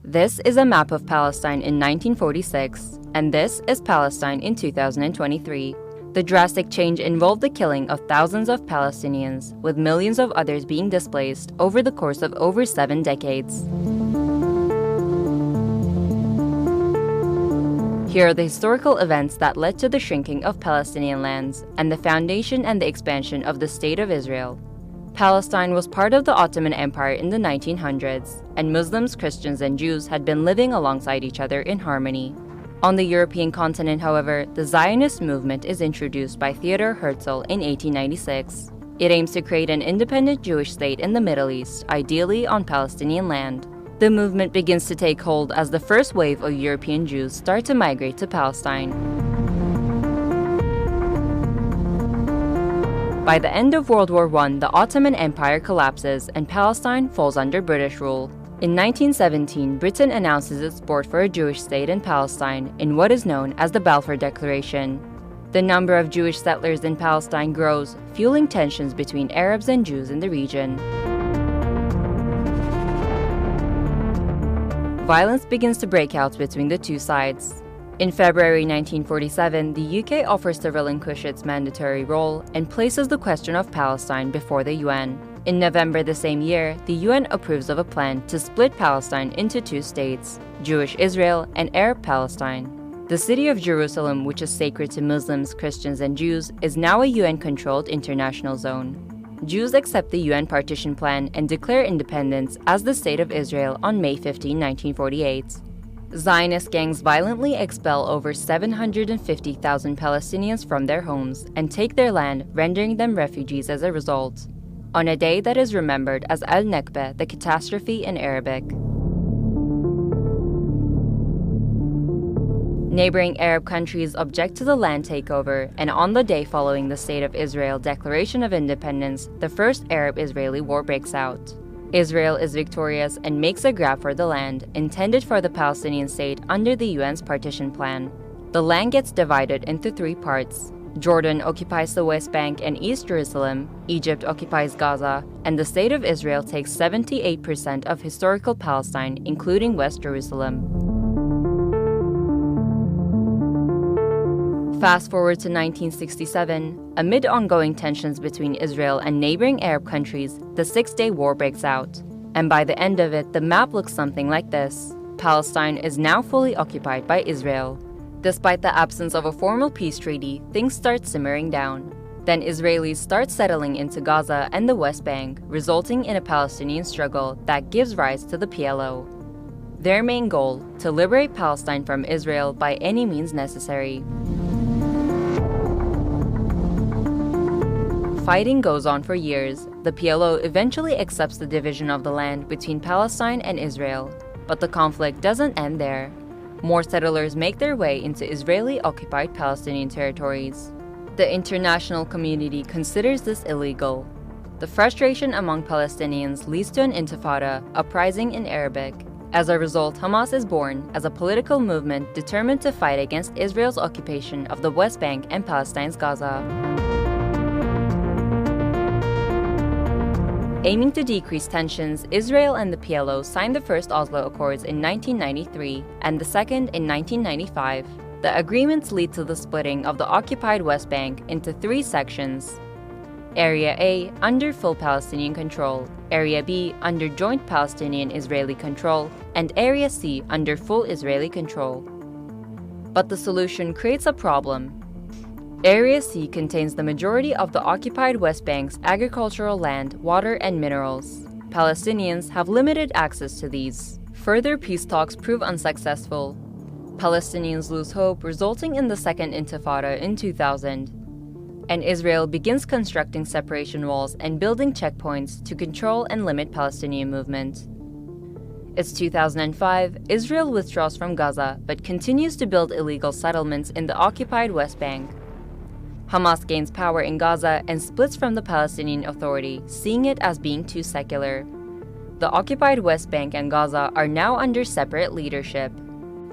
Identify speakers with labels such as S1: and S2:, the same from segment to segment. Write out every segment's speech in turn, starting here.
S1: This is a map of Palestine in 1946, and this is Palestine in 2023. The drastic change involved the killing of thousands of Palestinians, with millions of others being displaced over the course of over 7 decades. Here are the historical events that led to the shrinking of Palestinian lands and the foundation and the expansion of the State of Israel. Palestine was part of the Ottoman Empire in the 1900s, and Muslims, Christians, and Jews had been living alongside each other in harmony. On the European continent, however, the Zionist movement is introduced by Theodor Herzl in 1896. It aims to create an independent Jewish state in the Middle East, ideally on Palestinian land. The movement begins to take hold as the first wave of European Jews start to migrate to Palestine. By the end of World War I, the Ottoman Empire collapses and Palestine falls under British rule. In 1917, Britain announces its support for a Jewish state in Palestine in what is known as the Balfour Declaration. The number of Jewish settlers in Palestine grows, fueling tensions between Arabs and Jews in the region. Violence begins to break out between the two sides. In February 1947, the UK offers to relinquish its mandatory role and places the question of Palestine before the UN. In November the same year, the UN approves of a plan to split Palestine into 2 states, Jewish Israel and Arab Palestine. The city of Jerusalem, which is sacred to Muslims, Christians, and Jews, is now a UN-controlled international zone. Jews accept the UN partition plan and declare independence as the State of Israel on May 15, 1948. Zionist gangs violently expel over 750,000 Palestinians from their homes and take their land, rendering them refugees as a result, on a day that is remembered as Al-Nakba, the catastrophe in Arabic. Neighboring Arab countries object to the land takeover, and on the day following the State of Israel Declaration of Independence, the first Arab-Israeli war breaks out. Israel is victorious and makes a grab for the land intended for the Palestinian state under the UN's partition plan. The land gets divided into 3 parts. Jordan occupies the West Bank and East Jerusalem, Egypt occupies Gaza, and the State of Israel takes 78% of historical Palestine, including West Jerusalem. Fast forward to 1967, amid ongoing tensions between Israel and neighboring Arab countries, the 6-day war breaks out. And by the end of it, the map looks something like this. Palestine is now fully occupied by Israel. Despite the absence of a formal peace treaty, things start simmering down. Then Israelis start settling into Gaza and the West Bank, resulting in a Palestinian struggle that gives rise to the PLO. Their main goal, to liberate Palestine from Israel by any means necessary. Fighting goes on for years. The PLO eventually accepts the division of the land between Palestine and Israel, but the conflict doesn't end there. More settlers make their way into Israeli-occupied Palestinian territories. The international community considers this illegal. The frustration among Palestinians leads to an intifada, uprising in Arabic. As a result, Hamas is born as a political movement determined to fight against Israel's occupation of the West Bank and Palestine's Gaza. Aiming to decrease tensions, Israel and the PLO signed the first Oslo Accords in 1993 and the second in 1995. The agreements lead to the splitting of the occupied West Bank into 3 sections. Area A under full Palestinian control, Area B under joint Palestinian-Israeli control, and Area C under full Israeli control. But the solution creates a problem. Area C contains the majority of the occupied West Bank's agricultural land, water, and minerals. Palestinians have limited access to these. Further peace talks prove unsuccessful. Palestinians lose hope, resulting in the Second Intifada in 2000. And Israel begins constructing separation walls and building checkpoints to control and limit Palestinian movement. It's 2005, Israel withdraws from Gaza but continues to build illegal settlements in the occupied West Bank. Hamas gains power in Gaza and splits from the Palestinian Authority, seeing it as being too secular. The occupied West Bank and Gaza are now under separate leadership.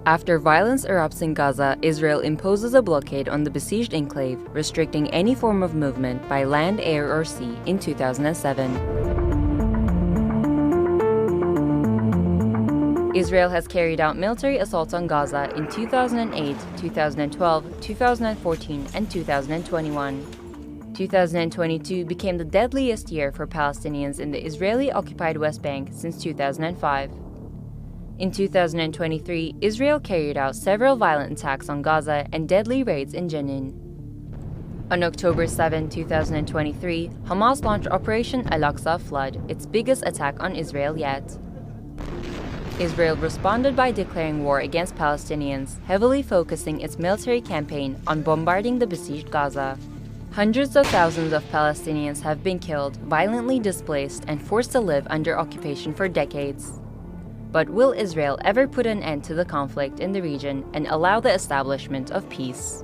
S1: After violence erupts in Gaza, Israel imposes a blockade on the besieged enclave, restricting any form of movement by land, air, or sea in 2007. Israel has carried out military assaults on Gaza in 2008, 2012, 2014, and 2021. 2022 became the deadliest year for Palestinians in the Israeli-occupied West Bank since 2005. In 2023, Israel carried out several violent attacks on Gaza and deadly raids in Jenin. On October 7, 2023, Hamas launched Operation Al-Aqsa Flood, its biggest attack on Israel yet. Israel responded by declaring war against Palestinians, heavily focusing its military campaign on bombarding the besieged Gaza. Hundreds of thousands of Palestinians have been killed, violently displaced, and forced to live under occupation for decades. But will Israel ever put an end to the conflict in the region and allow the establishment of peace?